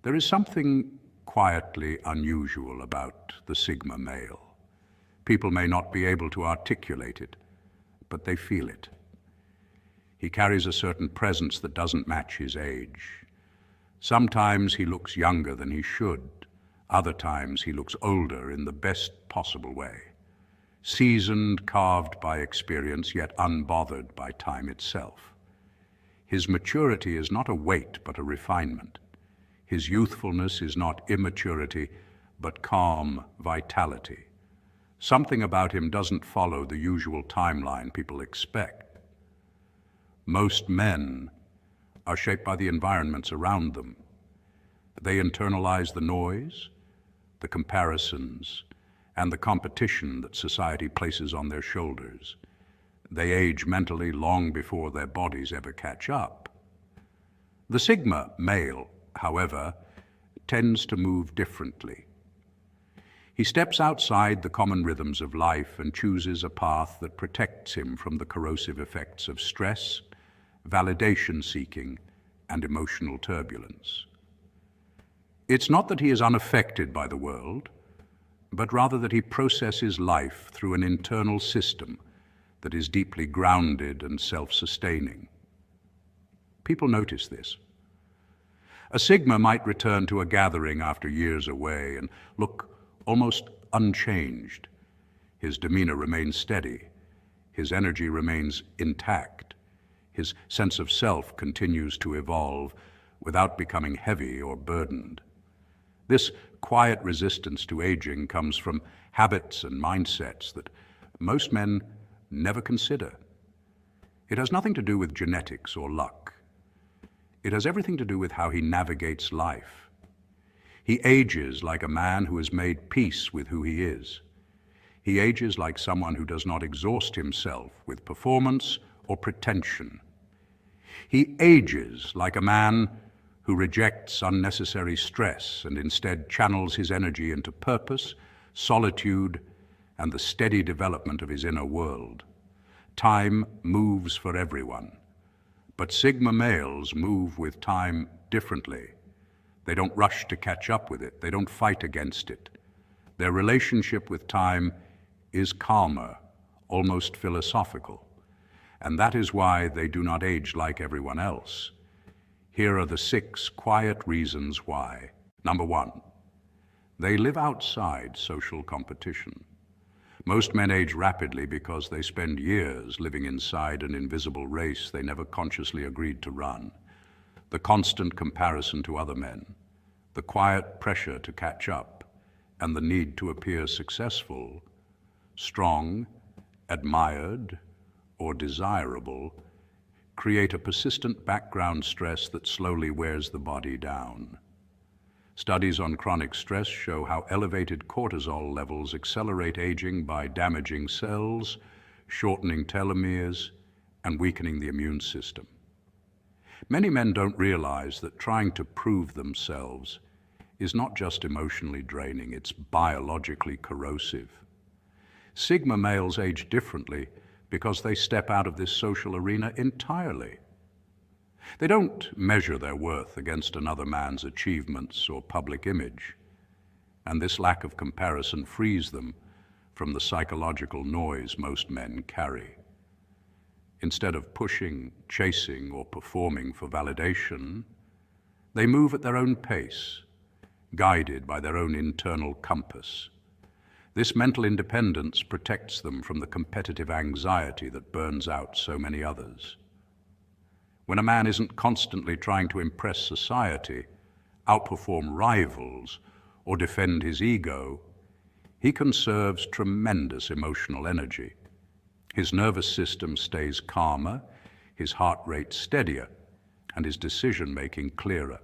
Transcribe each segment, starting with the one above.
There is something quietly unusual about the Sigma male. People may not be able to articulate it, but they feel it. He carries a certain presence that doesn't match his age. Sometimes he looks younger than he should. Other times he looks older in the best possible way. Seasoned, carved by experience, yet unbothered by time itself. His maturity is not a weight, but a refinement. His youthfulness is not immaturity, but calm vitality. Something about him doesn't follow the usual timeline people expect. Most men are shaped by the environments around them. They internalize the noise, the comparisons, and the competition that society places on their shoulders. They age mentally long before their bodies ever catch up. The Sigma male, however, tends to move differently. He steps outside the common rhythms of life and chooses a path that protects him from the corrosive effects of stress, validation seeking, and emotional turbulence. It's not that he is unaffected by the world, but rather that he processes life through an internal system that is deeply grounded and self-sustaining. People notice this. A Sigma might return to a gathering after years away and look almost unchanged. His demeanor remains steady. His energy remains intact. His sense of self continues to evolve without becoming heavy or burdened. This quiet resistance to aging comes from habits and mindsets that most men never consider. It has nothing to do with genetics or luck. It has everything to do with how he navigates life. He ages like a man who has made peace with who he is. He ages like someone who does not exhaust himself with performance or pretension. He ages like a man who rejects unnecessary stress and instead channels his energy into purpose, solitude, and the steady development of his inner world. Time moves for everyone, but Sigma males move with time differently. They don't rush to catch up with it. They don't fight against it. Their relationship with time is calmer, almost philosophical, and that is why they do not age like everyone else. Here are the 6 quiet reasons why. Number 1, they live outside social competition. Most men age rapidly because they spend years living inside an invisible race they never consciously agreed to run. The constant comparison to other men, the quiet pressure to catch up, and the need to appear successful, strong, admired, or desirable create a persistent background stress that slowly wears the body down. Studies on chronic stress show how elevated cortisol levels accelerate aging by damaging cells, shortening telomeres, and weakening the immune system. Many men don't realize that trying to prove themselves is not just emotionally draining, it's biologically corrosive. Sigma males age differently because they step out of this social arena entirely. They don't measure their worth against another man's achievements or public image, and this lack of comparison frees them from the psychological noise most men carry. Instead of pushing, chasing, or performing for validation, they move at their own pace, guided by their own internal compass. This mental independence protects them from the competitive anxiety that burns out so many others. When a man isn't constantly trying to impress society, outperform rivals, or defend his ego, he conserves tremendous emotional energy. His nervous system stays calmer, his heart rate steadier, and his decision-making clearer.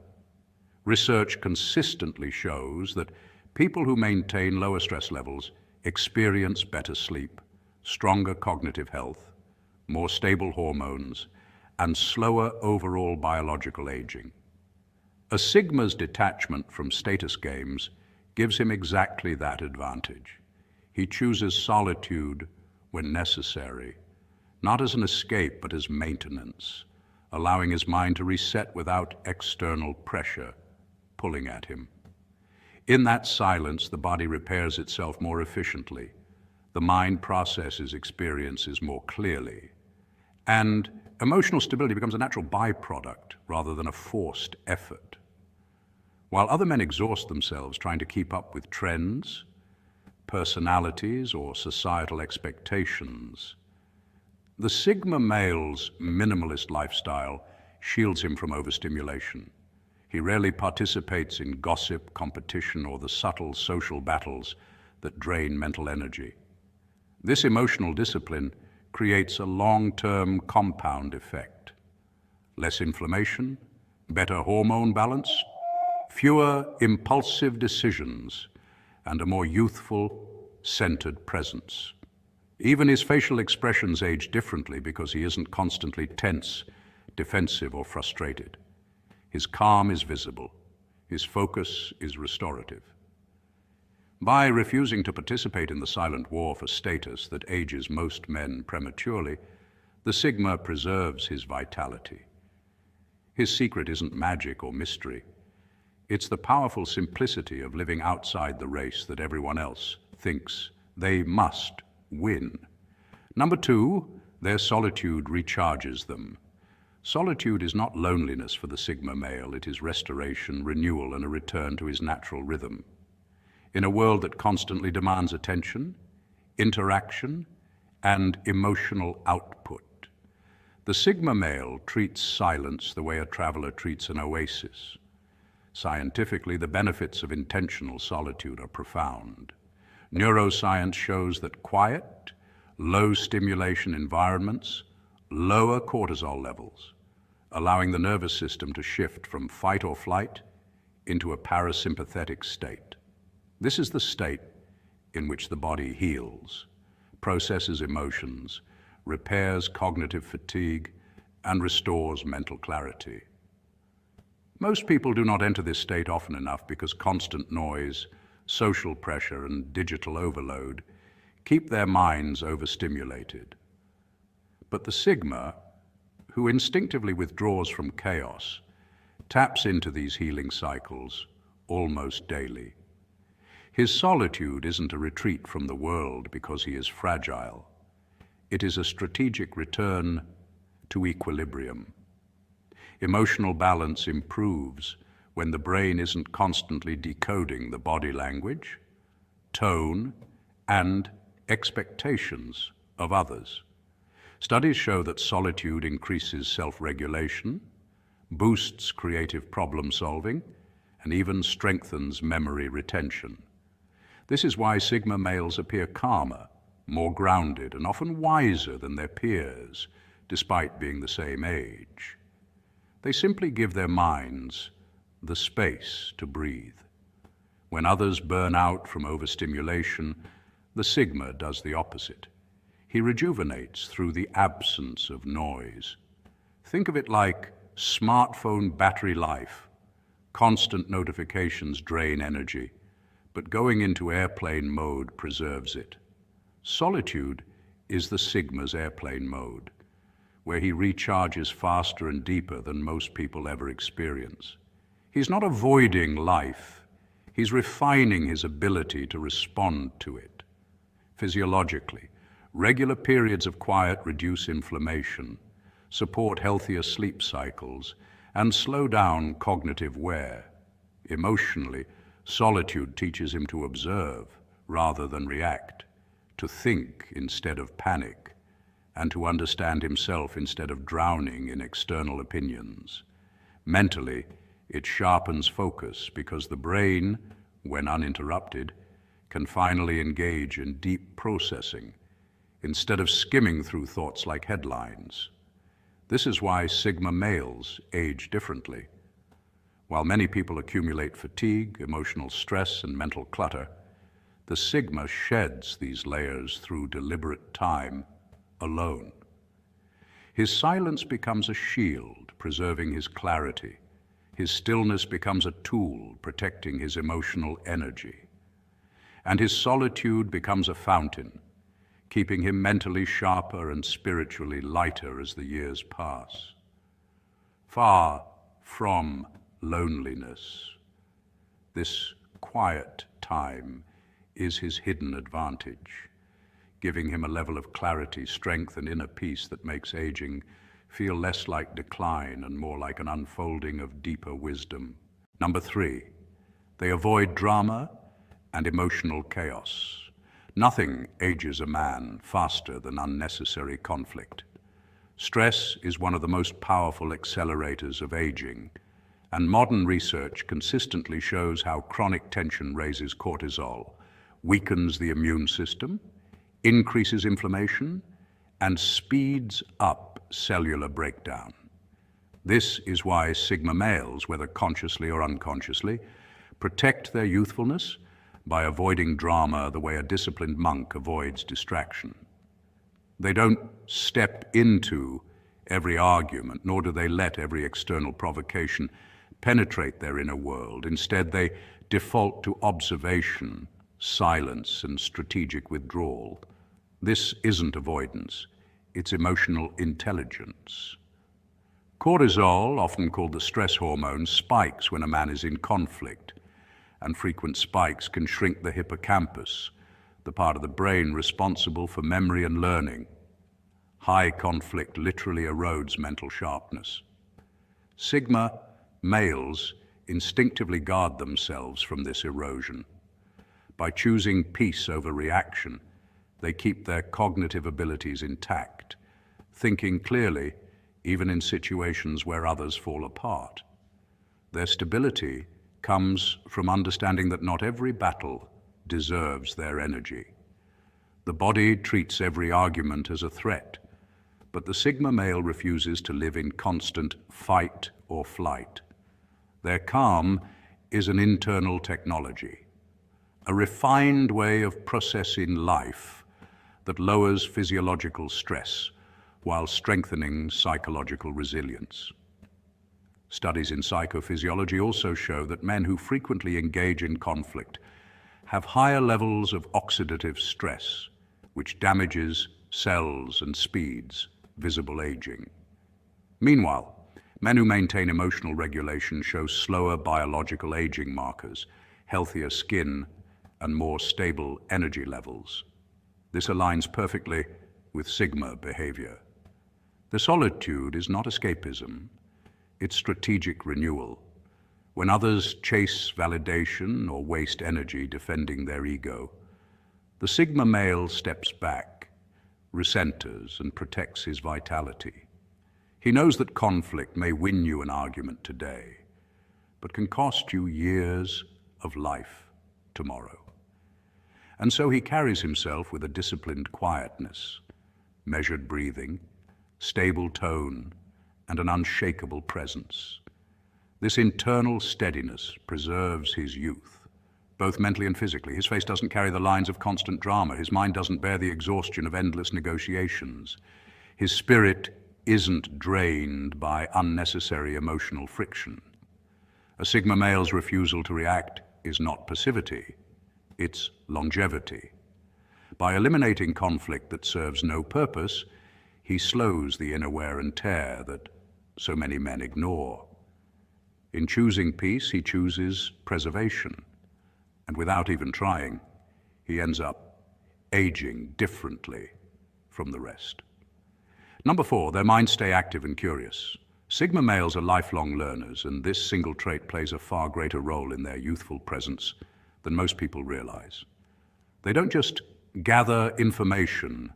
Research consistently shows that people who maintain lower stress levels experience better sleep, stronger cognitive health, more stable hormones, and slower overall biological aging. A Sigma's detachment from status games gives him exactly that advantage. He chooses solitude when necessary, not as an escape but as maintenance, allowing his mind to reset without external pressure. pulling at him. In that silence, the body repairs itself more efficiently. The mind processes experiences more clearly. And emotional stability becomes a natural byproduct rather than a forced effort. While other men exhaust themselves trying to keep up with trends, personalities, or societal expectations, the Sigma male's minimalist lifestyle shields him from overstimulation. He rarely participates in gossip, competition, or the subtle social battles that drain mental energy. This emotional discipline creates a long-term compound effect. Less inflammation, better hormone balance, fewer impulsive decisions, and a more youthful, centered presence. Even his facial expressions age differently because he isn't constantly tense, defensive, or frustrated. His calm is visible. His focus is restorative. By refusing to participate in the silent war for status that ages most men prematurely, the Sigma preserves his vitality. His secret isn't magic or mystery. It's the powerful simplicity of living outside the race that everyone else thinks they must win. Number 2, their solitude recharges them. Solitude is not loneliness for the Sigma male. It is restoration, renewal, and a return to his natural rhythm. In a world that constantly demands attention, interaction, and emotional output, the Sigma male treats silence the way a traveler treats an oasis. Scientifically, the benefits of intentional solitude are profound. Neuroscience shows that quiet, low-stimulation environments lower cortisol levels, allowing the nervous system to shift from fight or flight into a parasympathetic state. This is the state in which the body heals, processes emotions, repairs cognitive fatigue, and restores mental clarity. Most people do not enter this state often enough because constant noise, social pressure, and digital overload keep their minds overstimulated. But the Sigma, who instinctively withdraws from chaos, taps into these healing cycles almost daily. His solitude isn't a retreat from the world because he is fragile. It is a strategic return to equilibrium. Emotional balance improves when the brain isn't constantly decoding the body language, tone, and expectations of others. Studies show that solitude increases self-regulation, boosts creative problem-solving, and even strengthens memory retention. This is why Sigma males appear calmer, more grounded, and often wiser than their peers, despite being the same age. They simply give their minds the space to breathe. When others burn out from overstimulation, the Sigma does the opposite. He rejuvenates through the absence of noise. Think of it like smartphone battery life. Constant notifications drain energy, but going into airplane mode preserves it. Solitude is the Sigma's airplane mode, where he recharges faster and deeper than most people ever experience. He's not avoiding life. He's refining his ability to respond to it. Physiologically, regular periods of quiet reduce inflammation, support healthier sleep cycles, and slow down cognitive wear. Emotionally, solitude teaches him to observe rather than react, to think instead of panic, and to understand himself instead of drowning in external opinions. Mentally, it sharpens focus because the brain, when uninterrupted, can finally engage in deep processing instead of skimming through thoughts like headlines. This is why Sigma males age differently. While many people accumulate fatigue, emotional stress, and mental clutter, the Sigma sheds these layers through deliberate time alone. His silence becomes a shield, preserving his clarity. His stillness becomes a tool, protecting his emotional energy. And his solitude becomes a fountain, keeping him mentally sharper and spiritually lighter as the years pass. Far from loneliness, This quiet time is his hidden advantage, giving him a level of clarity, strength, and inner peace that makes aging feel less like decline and more like an unfolding of deeper wisdom. Number 3, they avoid drama and emotional chaos. Nothing ages a man faster than unnecessary conflict. Stress is one of the most powerful accelerators of aging, and modern research consistently shows how chronic tension raises cortisol, weakens the immune system, increases inflammation, and speeds up cellular breakdown. This is why Sigma males, whether consciously or unconsciously, protect their youthfulness by avoiding drama the way a disciplined monk avoids distraction. They don't step into every argument, nor do they let every external provocation penetrate their inner world. Instead, they default to observation, silence, and strategic withdrawal. This isn't avoidance, it's emotional intelligence. Cortisol, often called the stress hormone, spikes when a man is in conflict, and frequent spikes can shrink the hippocampus, the part of the brain responsible for memory and learning. High conflict literally erodes mental sharpness. Sigma males instinctively guard themselves from this erosion. By choosing peace over reaction, they keep their cognitive abilities intact, thinking clearly even in situations where others fall apart. Their stability comes from understanding that not every battle deserves their energy. The body treats every argument as a threat, but the Sigma male refuses to live in constant fight or flight. Their calm is an internal technology, a refined way of processing life that lowers physiological stress while strengthening psychological resilience. Studies in psychophysiology also show that men who frequently engage in conflict have higher levels of oxidative stress, which damages cells and speeds visible aging. Meanwhile, men who maintain emotional regulation show slower biological aging markers, healthier skin, and more stable energy levels. This aligns perfectly with Sigma behavior. The solitude is not escapism, it's strategic renewal. When others chase validation or waste energy defending their ego, the Sigma male steps back, recenters, and protects his vitality. He knows that conflict may win you an argument today, but can cost you years of life tomorrow. And so he carries himself with a disciplined quietness, measured breathing, stable tone, and an unshakable presence. This internal steadiness preserves his youth, both mentally and physically. His face doesn't carry the lines of constant drama. His mind doesn't bear the exhaustion of endless negotiations. His spirit isn't drained by unnecessary emotional friction. A Sigma male's refusal to react is not passivity, it's longevity. By eliminating conflict that serves no purpose, he slows the inner wear and tear that so many men ignore. In choosing peace, he chooses preservation, and without even trying, he ends up aging differently from the rest. Number 4, their minds stay active and curious. Sigma males are lifelong learners, and this single trait plays a far greater role in their youthful presence than most people realize. They don't just gather information,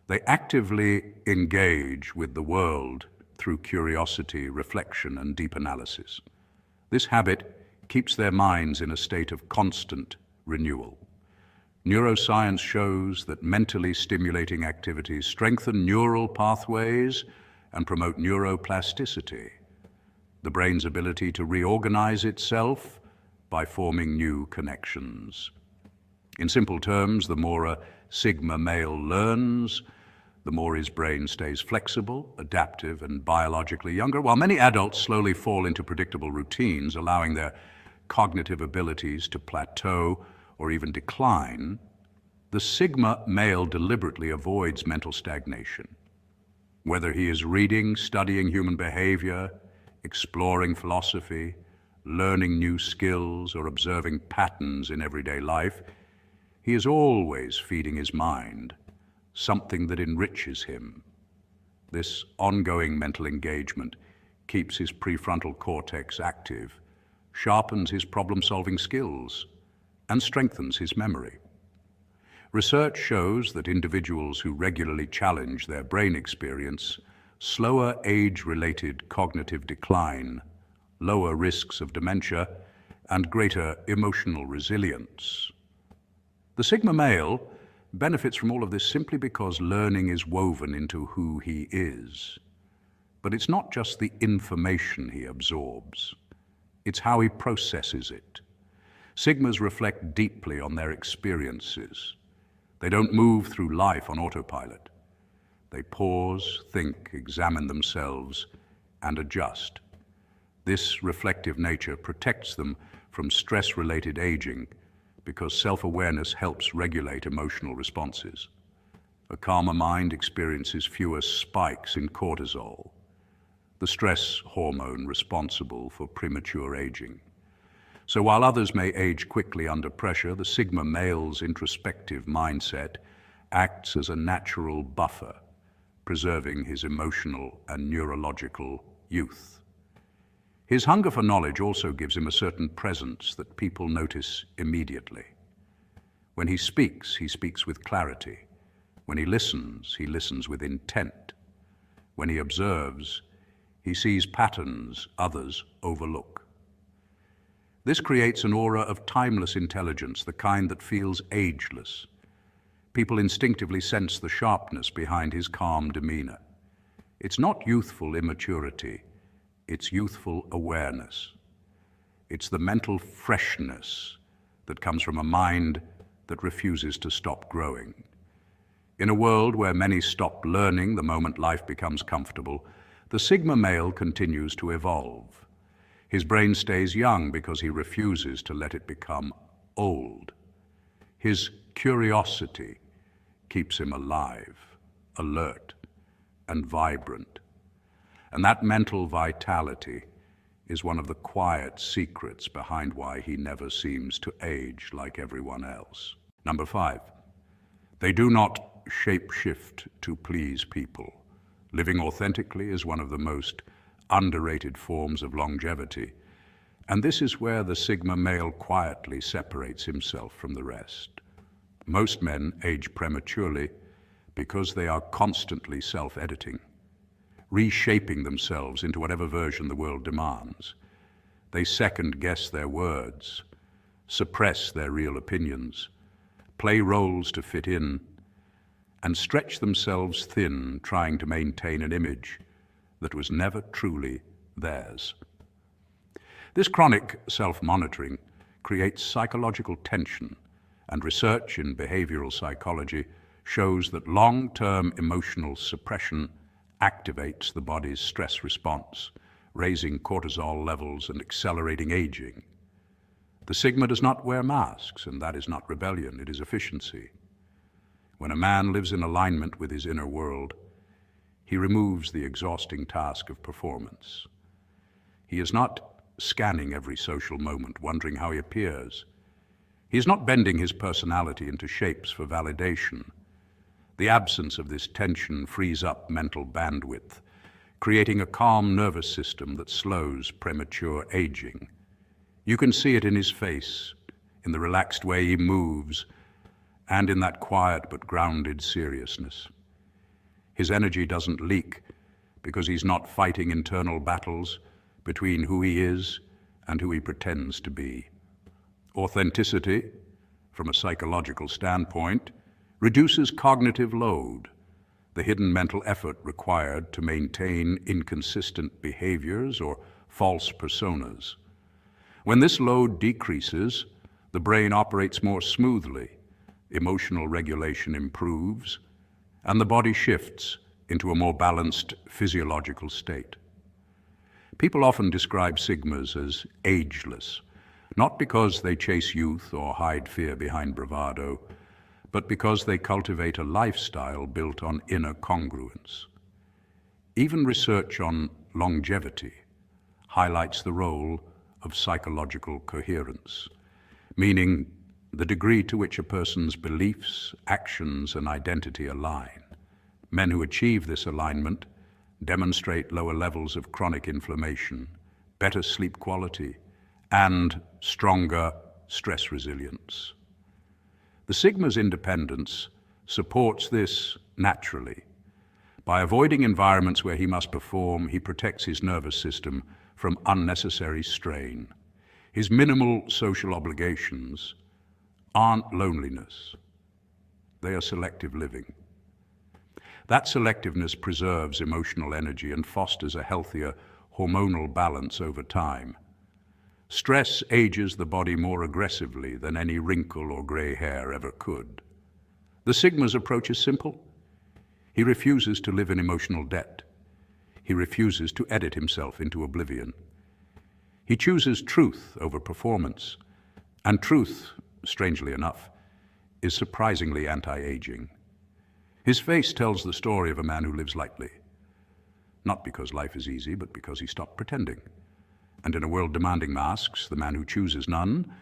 they actively engage with the world through curiosity, reflection, and deep analysis. This habit keeps their minds in a state of constant renewal. Neuroscience shows that mentally stimulating activities strengthen neural pathways and promote neuroplasticity, the brain's ability to reorganize itself by forming new connections. In simple terms, the more a Sigma male learns, the more his brain stays flexible, adaptive, and biologically younger. While many adults slowly fall into predictable routines, allowing their cognitive abilities to plateau or even decline, the Sigma male deliberately avoids mental stagnation. Whether he is reading, studying human behavior, exploring philosophy, learning new skills, or observing patterns in everyday life, he is always feeding his mind something that enriches him. This ongoing mental engagement keeps his prefrontal cortex active, sharpens his problem-solving skills, and strengthens his memory. Research shows that individuals who regularly challenge their brain experience slower age-related cognitive decline, lower risks of dementia, and greater emotional resilience. The Sigma male benefits from all of this simply because learning is woven into who he is. But it's not just the information he absorbs, it's how he processes it. Sigmas reflect deeply on their experiences. They don't move through life on autopilot. They pause, think, examine themselves, and adjust. This reflective nature protects them from stress-related aging because self-awareness helps regulate emotional responses. A calmer mind experiences fewer spikes in cortisol, the stress hormone responsible for premature aging. So while others may age quickly under pressure, the Sigma male's introspective mindset acts as a natural buffer, preserving his emotional and neurological youth. His hunger for knowledge also gives him a certain presence that people notice immediately. When he speaks with clarity. When he listens with intent. When he observes, he sees patterns others overlook. This creates an aura of timeless intelligence, the kind that feels ageless. People instinctively sense the sharpness behind his calm demeanor. It's not youthful immaturity, it's youthful awareness. It's the mental freshness that comes from a mind that refuses to stop growing. In a world where many stop learning the moment life becomes comfortable, the Sigma male continues to evolve. His brain stays young because he refuses to let it become old. His curiosity keeps him alive, alert, and vibrant. And that mental vitality is one of the quiet secrets behind why he never seems to age like everyone else. Number 5, they do not shape-shift to please people. Living authentically is one of the most underrated forms of longevity, and this is where the Sigma male quietly separates himself from the rest. Most men age prematurely because they are constantly self-editing, reshaping themselves into whatever version the world demands. They second-guess their words, suppress their real opinions, play roles to fit in, and stretch themselves thin trying to maintain an image that was never truly theirs. This chronic self-monitoring creates psychological tension, and research in behavioral psychology shows that long-term emotional suppression activates the body's stress response, raising cortisol levels and accelerating aging. The Sigma does not wear masks, and that is not rebellion, it is efficiency. When a man lives in alignment with his inner world, he removes the exhausting task of performance. He is not scanning every social moment, wondering how he appears. He is not bending his personality into shapes for validation. The absence of this tension frees up mental bandwidth, creating a calm nervous system that slows premature aging. You can see it in his face, in the relaxed way he moves, and in that quiet but grounded seriousness. His energy doesn't leak because he's not fighting internal battles between who he is and who he pretends to be. Authenticity, from a psychological standpoint, reduces cognitive load, the hidden mental effort required to maintain inconsistent behaviors or false personas. When this load decreases, the brain operates more smoothly, emotional regulation improves, and the body shifts into a more balanced physiological state. People often describe Sigmas as ageless, not because they chase youth or hide fear behind bravado, but because they cultivate a lifestyle built on inner congruence. Even research on longevity highlights the role of psychological coherence, meaning the degree to which a person's beliefs, actions, and identity align. Men who achieve this alignment demonstrate lower levels of chronic inflammation, better sleep quality, and stronger stress resilience. The Sigma's independence supports this naturally. By avoiding environments where he must perform, he protects his nervous system from unnecessary strain. His minimal social obligations aren't loneliness. They are selective living. That selectiveness preserves emotional energy and fosters a healthier hormonal balance over time. Stress ages the body more aggressively than any wrinkle or gray hair ever could. The Sigma's approach is simple. He refuses to live in emotional debt. He refuses to edit himself into oblivion. He chooses truth over performance, and truth, strangely enough, is surprisingly anti-aging. His face tells the story of a man who lives lightly, not because life is easy, but because he stopped pretending. And in a world demanding masks, the man who chooses none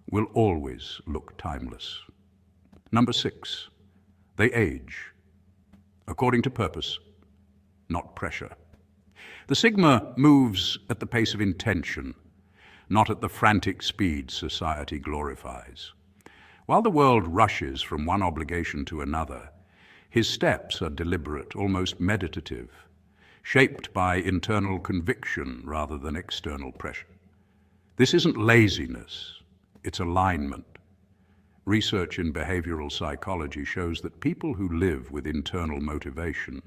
will always look timeless. Number 6, they age according to purpose, not pressure. The Sigma moves at the pace of intention, not at the frantic speed society glorifies. While the world rushes from one obligation to another, his steps are deliberate, almost meditative, shaped by internal conviction rather than external pressure. This isn't laziness, it's alignment. Research in behavioral psychology shows that people who live with internal motivation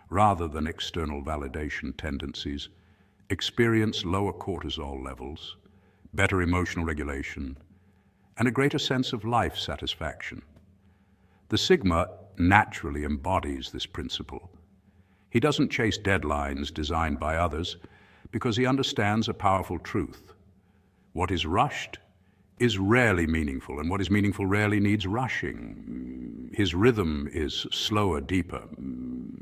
rather than external validation tendencies experience lower cortisol levels, better emotional regulation, and a greater sense of life satisfaction. The Sigma naturally embodies this principle. He doesn't chase deadlines designed by others because he understands a powerful truth. What is rushed is rarely meaningful, and what is meaningful rarely needs rushing. His rhythm is slower, deeper,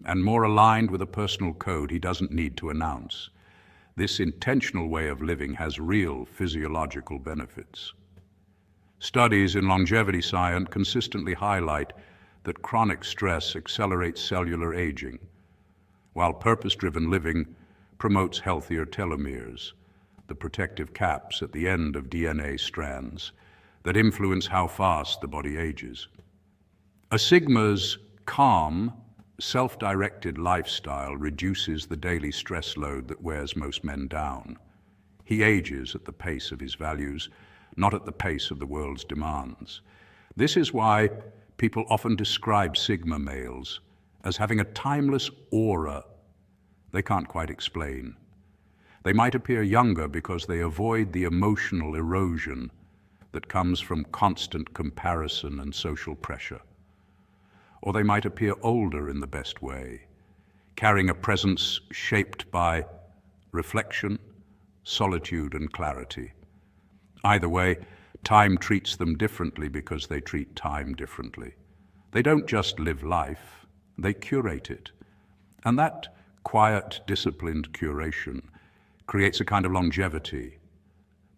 and more aligned with a personal code he doesn't need to announce. This intentional way of living has real physiological benefits. Studies in longevity science consistently highlight that chronic stress accelerates cellular aging, while purpose-driven living promotes healthier telomeres, the protective caps at the end of DNA strands that influence how fast the body ages. A Sigma's calm, self-directed lifestyle reduces the daily stress load that wears most men down. He ages at the pace of his values, not at the pace of the world's demands. This is why people often describe Sigma males as having a timeless aura they can't quite explain. They might appear younger because they avoid the emotional erosion that comes from constant comparison and social pressure. Or they might appear older in the best way, carrying a presence shaped by reflection, solitude, and clarity. Either way, time treats them differently because they treat time differently. They don't just live life, they curate it. And that quiet, disciplined curation creates a kind of longevity,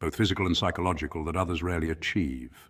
both physical and psychological, that others rarely achieve.